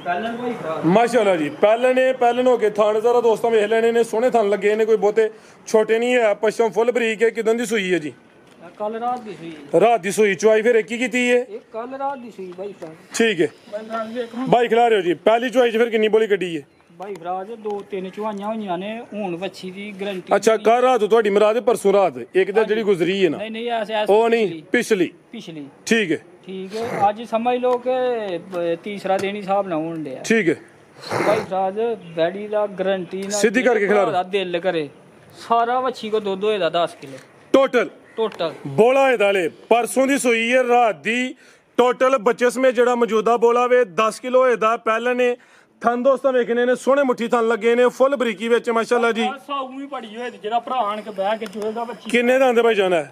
ਪਹਿਲਾਂ ਭਾਈ ਫਰਾਜ ਮਾਸ਼ਾਅੱਲਾ ਜੀ। ਪਹਿਲੇ ਹੋ ਕੇ ਥਾਣੇ ਜ਼ਰਾ ਦੋਸਤਾਂ ਵੇਖ ਲੈਣੇ ਨੇ ਸੋਹਣੇ ਥਣ ਲੱਗੇ ਨੇ ਕੋਈ ਬਹੁਤੇ ਛੋਟੇ ਨਹੀਂ ਹੈ। ਪਸ਼ਮ ਫੁੱਲ ਬਰੀਕ ਹੈ। ਕਿਦਾਂ ਦੀ ਸੂਈ ਹੈ ਜੀ? ਕੱਲ ਰਾਤ ਦੀ ਸੂਈ ਰਾਤ ਦੀ ਸੂਈ ਚੁਆਈ ਫਿਰ ਇੱਕ ਹੀ ਕੀਤੀ ਹੈ। ਇਹ ਕੱਲ ਰਾਤ ਦੀ ਸੂਈ ਭਾਈ ਫਰਾਜ ਠੀਕ ਹੈ ਭਾਈ ਫਰਾਜ ਵੇਖੋ ਭਾਈ ਖਿਲਾ ਰਿਓ ਜੀ। ਪਹਿਲੀ ਚੁਆਈ 'ਚ ਫਿਰ ਕਿੰਨੀ ਬੋਲੀ ਕੱਢੀ ਹੈ? ਭਾਈ ਫਰਾਜ 2-3 ਚੁਹਾਈਆਂ ਹੋਈਆਂ ਨੇ ਹੁਣ ਵੱਛੀ ਦੀ ਗਰੰਟੀ ਅੱਛਾ ਕੱਲ ਰਾਤ ਤੁਹਾਡੀ ਮੁਰਾਦ ਹੈ ਪਰਸੋਂ ਰਾਤ ਇੱਕ ਤਾਂ ਜਿਹੜੀ ਗੁਜ਼ਰੀ ਹੈ ਨਾ ਨਹੀਂ ਐਸ ਉਹ ਨਹੀਂ ਪਿਛਲੀ। ਪਿਛਲੀ ਠੀਕ ਹੈ ਠੀਕ ਹੈ ਅੱਜ ਸਮਝ ਲਓ ਕਿ ਤੀਸਰਾ ਦਿਨ ਹੀ ਹਿਸਾਬ ਨਾਲ ਹੋਣ ਡਿਆ ਠੀਕ ਹੈ ਭਾਈ ਫਰਾਜ ਬੈਡੀ ਦਾ ਗਰੰਟੀ ਨਾਲ ਸਿੱਧੀ ਕਰਕੇ ਖਿਲਾ ਦਾ ਦਿਲ ਕਰੇ ਸਾਰਾ ਵੱਛੀ ਕੋ ਦੁੱਧ ਹੋਏਦਾ 10 ਕਿਲੋ ਟੋਟਲ ਟੋਟਲ ਬੋਲਾ ਹੈ ਦਾਲੇ ਪਰਸੋਂ ਦੀ ਸੂਈ ਹੈ ਰਾਤ ਦੀ ਟੋਟਲ ਬੱਚੇ ਸਮੇਂ ਜਿਹੜਾ ਮੌਜੂਦਾ ਬੋਲਾ ਵੇ 10 ਕਿਲੋ ਹੋਏਦਾ। ਪਹਿਲਾਂ ਨੇ ਥਣ ਦੋਸਤਾਂ ਵੇਖਣੇ ਨੇ ਸੋਹਣੇ ਮੁੱਠੀ ਥਣ ਲੱਗੇ ਨੇ ਫੁੱਲ ਬਰੀਕੀ ਵਿੱਚ ਮਾਸ਼ਾਅੱਲਾ ਜੀ। ਸਾਊ ਵੀ ਬੜੀ ਹੋਈ ਜਿਹੜਾ ਭਰਾ ਆਣ ਕੇ ਬਹਿ ਕੇ ਜੋਏਗਾ ਬੱਚੀ ਕਿੰਨੇ ਦਾ ਆਂਦੇ ਭਾਈ ਜਾਨਾ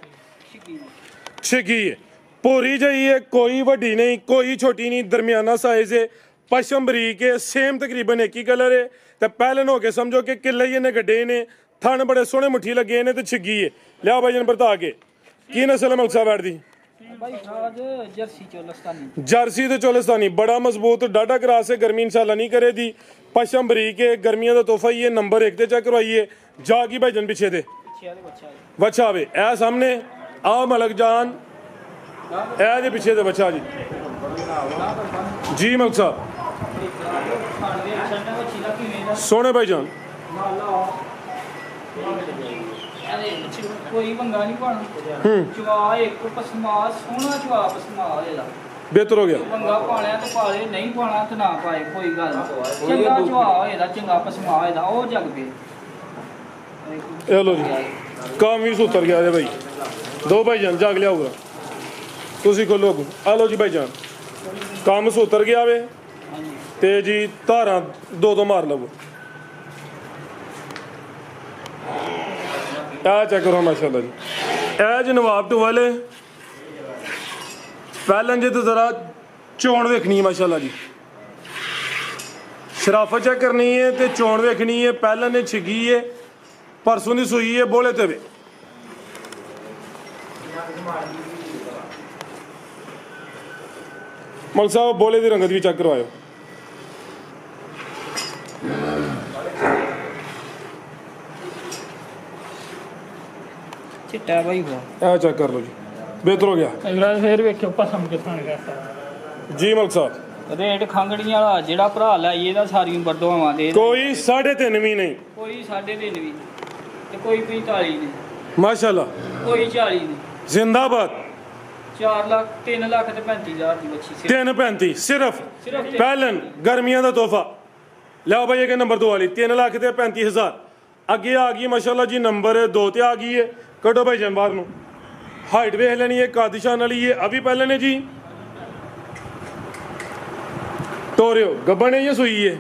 ਛਿੱਗੀ ਹੈ ਪੂਰੀ ਜਈ ਹੈ ਕੋਈ ਵੱਡੀ ਨਹੀਂ ਕੋਈ ਛੋਟੀ ਨਹੀਂ ਦਰਮਿਆਨਾ ਸਾਈਜ਼ ਹੈ। ਪਸ਼ਮ ਬਰੀਕ ਹੈ ਸੇਮ ਤਕਰੀਬਨ ਇੱਕ ਹੀ ਕਲਰ ਹੈ ਤੇ ਪਹਿਲਾਂ ਹੋ ਕੇ ਸਮਝੋ ਕਿ ਕਿੱਲੇ ਹੀ ਇਹਨੇ ਗੱਡੇ ਨੇ ਥਣ ਬੜੇ ਸੋਹਣੇ ਮੁੱਠੀ ਲੱਗੇ ਨੇ ਤੇ ਛਿੱਗੀ ਏ। ਲਿਆ ਭਾਈ ਜਨ ਵਰਤਾ ਕੇ ਕੀ ਨਸਲ ਹੈ ਮਲਕ ਸਾਹਿਬ ਬੈਠ ਦੀ? ਭਾਈ ਸਾਹਿਬ ਜਰਸੀ ਚੋਲਸਤਾਨੀ। ਜਰਸੀ ਤੇ ਚੋਲਿਸਤਾਨੀ ਬੜਾ ਮਜ਼ਬੂਤ ਡਾਡਾ ਕਰਾਸ है गर्मी इंशाल्लाह नहीं करे दी पशम बरीक है गर्मियों का तोहफा ही है नंबर 1 ਤੇ ਚੈੱਕ ਕਰਵਾਈਏ ਜਾ ਕੀ ਭਾਈਜਨ ਪਿੱਛੇ ਤੇ ਪਿੱਛੇ ਦੇ ਬੱਚਾ ਬੱਚਾ ਆਵੇ ਇਹ ਸਾਹਮਣੇ ਆ ਮਲਕ ਜਾਨ ਇਹ ਦੇ ਪਿੱਛੇ ਤੇ ਬੱਚਾ ਜੀ ਜੀ ਮਲਕ ਸਾਹਿਬ ਖਾਂਦੇ ਛੱਡਣਾ ਬੱਚੀ ਦਾ ਕਿਵੇਂ ਦਾ ਸੋਹਣੇ ਭਾਈਜਾਨ ਕੋਈ ਬੰਗਾ ਨਹੀਂ ਪਾਣਾ ਚਵਾ ਇੱਕ ਪਸਮਾ ਸੋਹਣਾ ਚਵਾ ਪਸਮਾ ਇਹਦਾ ਬਿਹਤਰ ਹੋ ਗਿਆ ਬੰਗਾ ਪਾਲਿਆ ਤੇ ਪਾਲੇ ਨਹੀਂ ਪਾਣਾ ਤੇ ਨਾ ਪਾਏ ਕੋਈ ਗੱਲ ਨਹੀਂ ਚੰਗਾ ਚਵਾ ਇਹਦਾ ਚੰਗਾ ਪਸਮਾ ਇਹਦਾ ਉਹ ਜਗ ਪੇ ਇਹ ਲੋ ਜੀ ਕੰਮ ਵੀ ਸੁਤਰ ਗਿਆ ਜੇ ਭਾਈ ਦੋ ਭਾਈਜਾਨ ਜਗ ਲਿਆਊਗਾ ਤੁਸੀਂ ਖੋਲੋ ਆ ਲੋ ਜੀ ਭਾਈਜਾਨ ਕੰਮ ਸੁਤਰ ਗਿਆ ਵੇ ਤੇ ਜੀ ਧਾਰਾਂ ਦੋ ਮਾਰ ਲਵੋ ਆ ਚੈੱਕ ਕਰੋ ਮਾਸ਼ਾਅੱਲਾ ਜੀ ਇਹ ਜੀ ਨਵਾਬ ਟੂ ਵਾਲੇ ਪਹਿਲਾਂ ਜੇ ਤਾਂ ਜ਼ਰਾ ਚੋਣ ਵੇਖਣੀ ਮਾਸ਼ਾਅੱਲਾ ਜੀ ਸ਼ਰਾਫਤ ਚੈੱਕ ਕਰਨੀ ਹੈ ਤੇ ਚੋਣ ਵੇਖਣੀ ਹੈ ਪਹਿਲਾਂ ਨੇ ਛਿੱਗੀ ਹੈ ਪਰਸੋਂ ਦੀ ਸੂਈ ਹੈ ਬੋਲੇ ਤੇ ਵੇ ਮਲਕ ਸਾਹਿਬ ਬੋਲੇ ਦੀ ਰੰਗਤ ਵੀ ਚੈੱਕ ਕਰਵਾਇਓ ਚਿੱਟਾ ਭਾਈ ਇਹ ਚੈੱਕ ਕਰ ਲਓ ਜੀ ਬਿਹਤਰ ਹੋ ਗਿਆ ਅਗਲਾ ਫੇਰ ਵੇਖਿਓ ਪਸਮ ਕਿਥਾਂ ਗਿਆ ਜੀ ਮਲਕ ਸਾਹਿਬ ਰੇਟ ਖੰਗੜੀਆਂ ਵਾਲਾ ਜਿਹੜਾ ਭਰਾ ਲਾਈ ਇਹਦਾ ਸਾਰੀ ਉਮਰ ਦਵਾਵਾਂ ਦੇ ਕੋਈ 3.5 ਵੀ ਨਹੀਂ ਕੋਈ 3.5 ਵੀ ਤੇ ਕੋਈ 45 ਨਹੀਂ ਮਾਸ਼ਾਅੱਲਾ ਕੋਈ 40 ਨਹੀਂ ਜ਼ਿੰਦਾਬਾਦ 4 ਲੱਖ 3 ਲੱਖ ਤੇ 35,000 ਦੀ ਬੱਚੀ 3.35 ਸਿਰਫ ਸਿਰਫ ਪਹਿਲਨ ਗਰਮੀਆਂ ਦਾ ਤੋਹਫਾ ਲਿਆਓ ਭਾਈ ਇਹ ਨੰਬਰ 2 ਵਾਲੀ 3 ਲੱਖ ਤੇ 35,000 ਅੱਗੇ ਆ ਗਈ ਮਾਸ਼ਾਅੱਲਾ ਜੀ ਨੰਬਰ 2 ਤੇ ਆ ਗਈ ਹੈ ਕੱਢੋ ਭਾਈ ਜਨ ਬਾਹਰ ਨੂੰ ਹਾਈਟ ਵੇਖ ਲੈਣੀ ਹੈ ਕਾਦਿਸ਼ਾਨ ਵਾਲੀ ਹੈ ਅਭੀ ਪਹਿਲੇ ਨੇ ਜੀ ਤੋਰਿਓ ਗੱਬਣ ਹੈ ਜਾਂ ਸੂਈ ਹੈ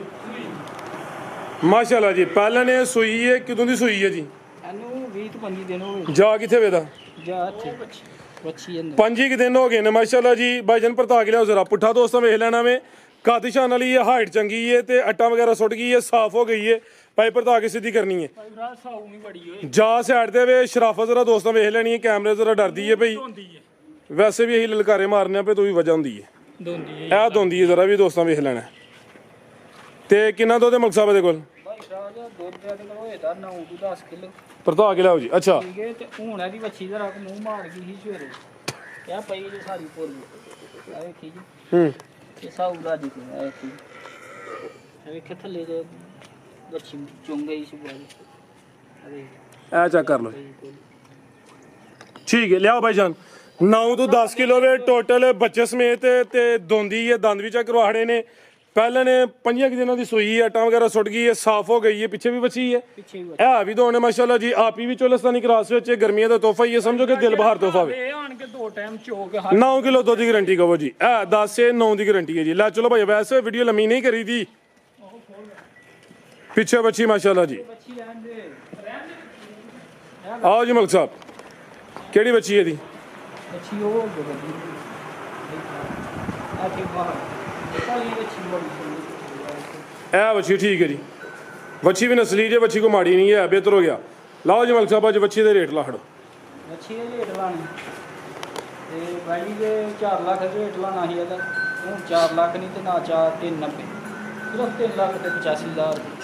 ਮਾਸ਼ਾਅੱਲਾ ਜੀ ਪਹਿਲੇ ਨੇ ਸੂਈ ਹੈ ਕਿਦੋਂ ਦੀ ਸੂਈ ਹੈ ਜੀ ਇਹਨੂੰ 20 ਤੋਂ 25 ਦਿਨ ਹੋ ਗਏ ਜਾ ਕਿੱਥੇ ਵੇਦਾ ਜਾ ਇੱਥੇ ਬੱਚੀ ਅੰਦਰ 5 ਦਿਨ ਹੋ ਗਏ ਨੇ ਮਾਸ਼ਾਅੱਲਾ ਜੀ ਭਾਈ ਜਨ ਪਰਤਾ ਕੇ ਲਿਆਓ ਜ਼ਰਾ ਪੁੱਠਾ ਦੋਸਤਾਂ ਵੇਖ ਲੈਣਾ ਵੇ ਕਾਦਿਸ਼ਾਨ ਵਾਲੀ ਹੈ ਹਾਈਟ ਚੰਗੀ ਹੈ ਤੇ ਅੱਟਾ ਵਗੈਰਾ ਸੁੱਟ ਗਈ ਹੈ ਸਾਫ਼ ਹੋ ਗਈ ਹੈ ਪਾਈ ਪਰਤਾ ਕੇ ਸਿੱਧੀ ਕਰਨੀ ਹੈ ਭਾਈ ਭਰਾ ਸਾਊ ਨਹੀਂ ਬੜੀ ਓਏ ਜਾ ਸਾਈਡ ਤੇ ਵੇ ਸ਼ਰਾਫਤ ਜ਼ਰਾ ਦੋਸਤਾਂ ਵੇਖ ਲੈਣੀ ਹੈ ਕੈਮਰੇ ਜ਼ਰਾ ਡਰਦੀ ਹੈ ਭਈ ਹੁੰਦੀ ਹੈ ਵੈਸੇ ਵੀ ਇਹੀ ਲਲਕਾਰੇ ਮਾਰਨੇ ਪਏ ਤੂੰ ਵੀ ਵਜ੍ਹਾ ਹੁੰਦੀ ਹੈ ਦੋਂਦੀ ਹੈ ਇਹ ਦੋਂਦੀ ਹੈ ਜ਼ਰਾ ਵੀ ਦੋਸਤਾਂ ਵੇਖ ਲੈਣਾ ਤੇ ਕਿੰਨਾ ਦੁੱਧ ਹੈ ਮਲਕ ਸਾਹਿਬ ਦੇ ਕੋਲ ਭਾਈ ਸਾਹਿਬ ਦਾ ਦੁੱਧ ਦੇ ਕੋਲ ਹੋਏ ਤਾਂ 9 ਤੋਂ 10 ਕਿਲੋ ਪਰਤਾ ਕੇ ਲਿਆਓ ਜੀ ਅੱਛਾ ਠੀਕ ਹੈ ਤੇ ਹੁਣ ਇਹਦੀ ਬੱਚੀ ਦਾ ਰੱਖ ਮੂੰਹ ਮਾਰ ਗਈ ਸੀ ਸਵੇਰੇ ਇਹ ਪਈ ਜੀ ਸਾਰੀ ਪੋਲੀ ਆ ਵੇਖੀ ਜੀ ਇਹ ਸਾਊਦਾ ਦੀ ਹੈ ਇਹ ਕੀ ਇਹ ਵੇਖ ਥੱਲੇ ਦੇ ਬੱਚੀ ਚੁੰਗ ਗਈ ਸੀ ਬਾਈ ਅਰੇ ਇਹ ਚੈੱਕ ਕਰ ਲਓ ਠੀਕ ਹੈ ਲਿਆਓ ਭਾਈ ਜਾਨ 9 ਤੋਂ 10 ਕਿਲੋ ਵੇ ਟੋਟਲ ਬੱਚੇ ਸਮੇਤ ਤੇ ਦੋਂਦੀ ਹੈ ਦੰਦ ਵੀ ਚੈੱਕ ਕਰਵਾੜੇ ਨੇ ਪਹਿਲਾਂ ਨੇ 5 ਦਿਨਾਂ ਦੀ ਸੂਈ ਹੈ ਆਟਾ ਵਗੈਰਾ ਸੁੱਟ ਗਈ ਹੈ ਸਾਫ਼ ਹੋ ਗਈ ਹੈ ਪਿੱਛੇ ਵੀ ਬੱਚੀ ਹੈ ਪਿੱਛੇ ਵੀ ਇਹ ਵੀ ਦੋਨੇ ਮਾਸ਼ਾਅੱਲਾ ਜੀ ਆਪੀ ਵੀ ਚੋਲਸਤਾਨੀ ਕਰਾਸ ਵਿੱਚ ਗਰਮੀਆਂ ਦਾ ਤੋਹਫਾ ਹੀ ਹੈ ਸਮਝੋ ਕਿ ਦਿਲ ਬਹਾਰ ਤੋਹਫਾ ਵੇ ਇਹ ਆਣ ਕੇ 2 ਟਾਈਮ ਚੋਕ 9 ਕਿਲੋ ਦੁੱਧ ਦੀ ਗਾਰੰਟੀ ਕਹੋ ਜੀ ਇਹ 10 ਸੇ 9 ਦੀ ਗਾਰੰਟੀ ਹੈ ਜੀ ਲੈ ਚਲੋ ਭਾਈ ਵੈਸੇ ਵੀਡੀਓ ਲੰਮੀ ਨਹੀਂ ਕਰੀ ਦੀ ਪਿੱਛੇ ਬੱਚੀ ਮਾਸ਼ਾਅੱਲਾ ਜੀ ਬੱਚੀ ਰਹਿਣ ਦੇ ਆਓ ਜੀ ਮਲਕ ਸਾਹਿਬ ਕਿਹੜੀ ਬੱਚੀ ਹੈ ਦੀ ਬੱਚੀ ਉਹ ਬੱਚੀ ਆ ਕੇ ਬਾਹਰ ਕਾਲੀ ਬੱਚੀ ਬੜੀ ਸੋਹਣੀ ਇਹ ਬੱਚੀ ਠੀਕ ਹੈ ਜੀ ਬੱਚੀ ਵੀ ਨਸਲੀ ਜੇ ਬੱਚੀ ਕੋ ਮਾੜੀ ਨਹੀਂ ਹੈ ਬਿਹਤਰ ਹੋ ਗਿਆ ਲਾਓ ਜੀ ਮਲਕ ਸਾਹਿਬ ਅੱਜ ਬੱਚੀ ਦੇ ਰੇਟ ਲਾ ਹੜੋ ਬੱਚੀ ਦੇ ਰੇਟ ਲਾਣੇ ਤੇ ਬਾਈ ਦੇ 4 ਲੱਖ ਦੇ ਰੇਟ ਲਾਣਾ ਸੀ ਇਹਦਾ ਹੁਣ 4 ਲੱਖ ਨਹੀਂ ਤੇ ਨਾ 4 390 ਸਿਰਫ 3 ਲੱਖ ਤੇ 85,000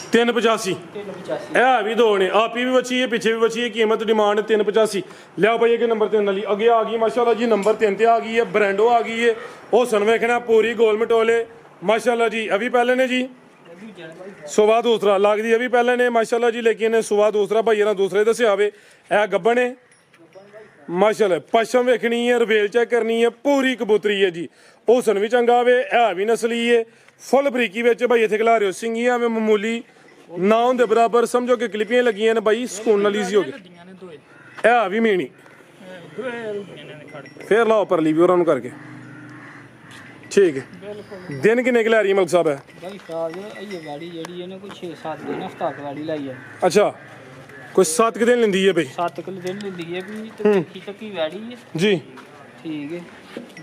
385 385 ਇਹ ਵੀ ਦੋ ਨੇ ਆਪੀ ਵੀ ਬੱਚੀ ਹੈ ਪਿੱਛੇ ਵੀ ਬੱਚੀ ਹੈ ਕੀਮਤ ਡਿਮਾਂਡ 385 ਲਿਆਓ ਭਾਈ ਕਿ ਨੰਬਰ 3 ਵਾਲੀ ਅੱਗੇ ਆ ਗਈ ਮਾਸ਼ਾਅੱਲਾ ਜੀ ਨੰਬਰ 3 ਤੇ ਆ ਗਈ ਹੈ ਬ੍ਰਾਂਡੋ ਆ ਗਈ ਹੈ ਉਹ ਸਨ ਵੇਖਣਾ ਪੂਰੀ ਗੋਲ ਮਟੋਲੇ ਮਾਸ਼ਾਅੱਲਾ ਜੀ ਅਭੀ ਪਹਿਲੇ ਨੇ ਜੀ ਸੁਵਾ ਦੂਸਰਾ ਲੱਗਦੀ ਅਭੀ ਪਹਿਲੇ ਨੇ ਮਾਸ਼ਾਅੱਲਾ ਜੀ ਲੇਕਿਨ ਸੁਵਾ ਦੂਸਰਾ ਭਾਈ ਇਹਨਾਂ ਦੂਸਰੇ ਦੱਸਿਆ ਵੇ ਇਹ ਗੱਬਣ ਹੈ ਮਾਸ਼ਾਅੱਲਾ ਪਸ਼ਮ ਵੇਖਣੀ ਹੈ ਰਵੇਲ ਚੈੱਕ ਕਰਨੀ ਹੈ ਪੂਰੀ ਕਬੂਤਰੀ ਹੈ ਜੀ ਉਹ ਸਨ ਵੀ ਚੰਗਾ ਵੇ ਇਹ ਵੀ ਨਸਲੀ ਹੈ ਫੁੱਲ ਬਰੀਕੀ ਵਿੱਚ ਭਾਈ ਇੱਥੇ ਖਿਲਾ ਰਹੇ ਹੋ ਸਿੰਗੀਆਂ ਵੇ ਮਾਮੂਲੀ ਨਾ ਹੁੰਦੇ ਬਰਾਬਰ ਸਮਝੋ ਕਿ ਕਲਿੱਪੀਆਂ ਲੱਗੀਆਂ ਨੇ ਭਾਈ ਸਕੂਨ ਨਾਲ ਈਜ਼ੀ ਹੋ ਗਿਆ ਦੀਆਂ ਨੇ ਦੋਏ ਇਹ ਵੀ ਮੀਣੀ ਦੋਏ ਦੀਆਂ ਨੇ ਖੜ ਕੇ ਫੇਰ ਲਾਓ ਪਰਲੀ ਵੀ ਉਹਨਾਂ ਨੂੰ ਕਰਕੇ ਠੀਕ ਹੈ ਦਿਨ ਕਿੰਨੇ ਕਿ ਲੈ ਰਹੀ ਮਲਕ ਸਾਹਿਬ ਹੈ ਬਾਈ ਸਾਹਿਬ ਇਹ ਗਾੜੀ ਜਿਹੜੀ ਇਹਨੇ ਕੋਈ 6-7 ਦਿਨ ਹਫਤਾ ਗਾੜੀ ਲਾਈ ਹੈ ਅੱਛਾ ਕੋਈ 7 ਦਿਨ ਲੈਂਦੀ ਹੈ ਭਾਈ 7 ਕਿਲੋ ਦਿਨ ਲੈਂਦੀ ਹੈ ਵੀ ਤੇ ਕੀ ਵੈੜੀ ਹੈ ਜੀ ਠੀਕ ਹੈ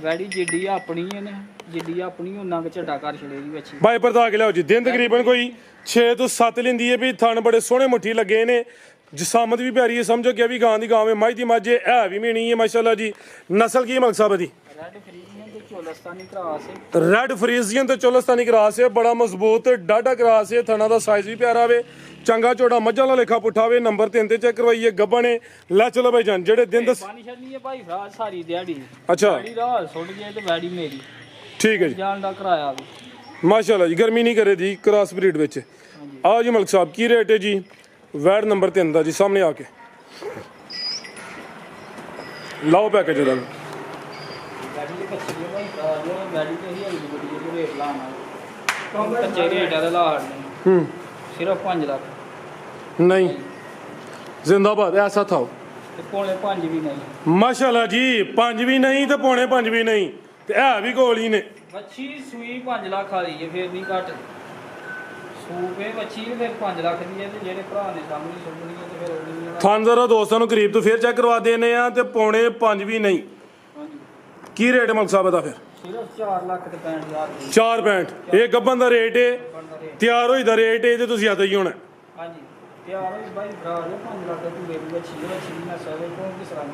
ਵੈੜੀ ਜਿੱਡੀ ਆਪਣੀ ਇਹਨੇ ਜਿੱਡੀ ਆਪਣੀ ਉਹਨਾਂ ਕੁ ਝੱਡਾ ਕਰ ਛੜੇ ਦੀ ਬੱਚੀ ਬਾਈ ਪਰਦਾ ਕੇ ਲਿਆਓ ਜੀ। ਦਿਨ ਤਕਰੀਬਨ ਕੋਈ 6 ਤੋਂ 7 ਲੈਂਦੀ ਹੈ ਵੀ ਥਣ ਬੜੇ ਸੋਹਣੇ ਮੁੱਠੀ ਲੱਗੇ ਨੇ, ਜਸਾਮਤ ਵੀ ਪਿਆਰੀ ਹੈ, ਸਮਝੋ ਕਿ ਵੀ ਗਾਂ ਦੀ ਗਾਂ ਮੱਝ ਦੀ ਮੱਝ ਹੈ ਵੀ ਮੀਣੀ ਹੈ ਮਾਸ਼ਾਅੱਲਾ ਜੀ। ਨਸਲ ਕੀ ਮਲਕ ਸਾਹਿਬ ਦੀ? ਰੈਡ ਫਰੀਜ਼ੀਅਨ ਤੇ ਚੋਲਸਤਾਨੀ ਕਰਾਸ ਹੈ। ਰੈਡ ਫਰੀਜ਼ੀਅਨ ਤੇ ਚੋਲਸਤਾਨੀ ਕਰਾਸ ਹੈ, ਬੜਾ ਮਜ਼ਬੂਤ ਡਾਢਾ ਕਰਾਸ ਹੈ, ਥਣਾ ਦਾ ਸਾਈਜ਼ ਵੀ ਪਿਆਰਾ ਵੇ, ਚੰਗਾ ਚੋੜਾ ਮੱਝਾਂ ਵਾਲਾ ਲੇਖਾ ਪੁੱਠਾ ਵੇ। ਨੰਬਰ 3 ਤੇ ਚੈੱਕ ਕਰਵਾਈਏ ਗੱਬਾ ਨੇ। ਲੈ ਚਲੋ ਭਾਈ ਜਾਨ ਜਿਹੜੇ ਦਿਨ ਦੱਸ ਪਾਣੀ ਛੱਡਣੀ ਹੈ ਭਾਈ ਫਰਾਜ ਸਾਰੀ ਦਿਹਾੜੀ। ਅੱਛਾ ਵੈੜੀ ਰਾਹ ਸੁੱਟ ਗਏ ਤੇ ਵੈੜੀ ਮੇਰੀ ਠੀਕ ਹੈ ਜੀ ਜਾਣ ਦਾ ਕਿਰਾਇਆ ਵੀ ਮਾਸ਼ਾਅੱਲਾ ਜੀ। ਗਰਮੀ ਨਹੀਂ ਕਰੇ ਜੀ ਕ੍ਰਾਸ ਬਰੀਡ ਵਿੱਚ। ਆਓ ਜੀ ਮਲਕ ਸਾਹਿਬ ਕੀ ਰੇਟ ਹੈ ਜੀ ਵੈੜ ਨੰਬਰ 3 ਦਾ ਜੀ ਸਾਹਮਣੇ ਆ ਕੇ ਲਾਓ ਪੈਕੇਜ ਦਾ। ਵੈੜੀ ਦੀ ਕੱਚੀ ਹੈ ਭਾਈ ਫਰਾਜ ਵੈੜੀ ਤੇ ਹੀ ਅਗਲੀ ਬੜੀ ਜਿਹੀ ਰੇਟ ਲਾਣਾ ਕੱਚੇ ਰੇਟ ਆ ਲਾ ਹੂੰ ਸਿਰਫ 5 ਲੱਖ ਨਹੀਂ ਜ਼ਿੰਦਾਬਾਦ ਐਸਾ ਥਾਓ ਤੇ ਪੌਣੇ 5 ਵੀ ਨਹੀਂ। ਮਾਸ਼ਾਅੱਲਾ ਜੀ 5 ਵੀ ਨਹੀਂ ਤੇ ਪੌਣੇ 5 ਵੀ ਨਹੀਂ ਤੇ ਹੈ ਵੀ ਕੋਲ ਹੀ ਨੇ। ਵੱਛੀ ਸੂਈ 5 ਲੱਖ ਵਾਲੀ ਹੈ ਫਿਰ ਨਹੀਂ ਘੱਟ ਸੂਪੇ ਵੱਛੀ ਫਿਰ 5 ਲੱਖ ਦੀ ਹੈ ਤੇ ਜਿਹੜੇ ਭਰਾ ਨੇ ਸਾਹਮਣੇ ਸੁਣਨੀ ਹੈ ਤੇ ਫਿਰ ਉਹ ਨਹੀਂ ਥਾਨਦਾਰਾ ਦੋਸਤਾਂ ਨੂੰ ਕਰੀਬ ਤੋਂ ਫੇਰ ਚੈੱਕ ਕਰਵਾ ਦੇਣੇ ਆ ਤੇ ਪੌਣੇ 5 ਵੀ ਨਹੀਂ। ਹਾਂਜੀ ਕੀ ਰੇਟ ਮਲਕ ਸਾਹਿਬ ਦਾ ਫਿਰ? ਸਿਰਫ 4 ਲੱਖ ਤੇ 65,000 ਦੀ 4.65 ਇਹ ਗੱਬਨ ਦਾ ਰੇਟ ਹੈ, ਬਣਦਾ ਰੇਟ। ਤਿਆਰ ਹੋਈ ਦਾ ਰੇਟ ਹੈ ਤੇ ਤੁਸੀਂ ਆਦਾ ਹੀ ਹੋਣਾ। ਹਾਂਜੀ ਤਿਆਰ ਹੋਈ ਬਾਈ ਭਰਾ ਨੇ 5 ਲੱਖ ਦੀ ਮੇਰੀ ਵੱਛੀ ਹੈ ਵੱਛੀ ਨਾ ਸਾਰੇ ਕੋਲ ਕਿਸ ਤਰ੍ਹਾਂ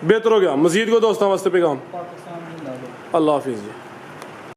ਬਿਹਤਰ ਹੋ ਗਿਆ। ਮਜ਼ੀਦ ਕੋ ਦੋਸਤਾਂ ਵਾਸਤੇ ਪੈਗਾਮ। ਪਾਕਿਸਤਾਨ ਦੀ ਲਾ ਲਓ। ਅੱਲਾਹ ਹਾਫਿਜ਼ ਜੀ।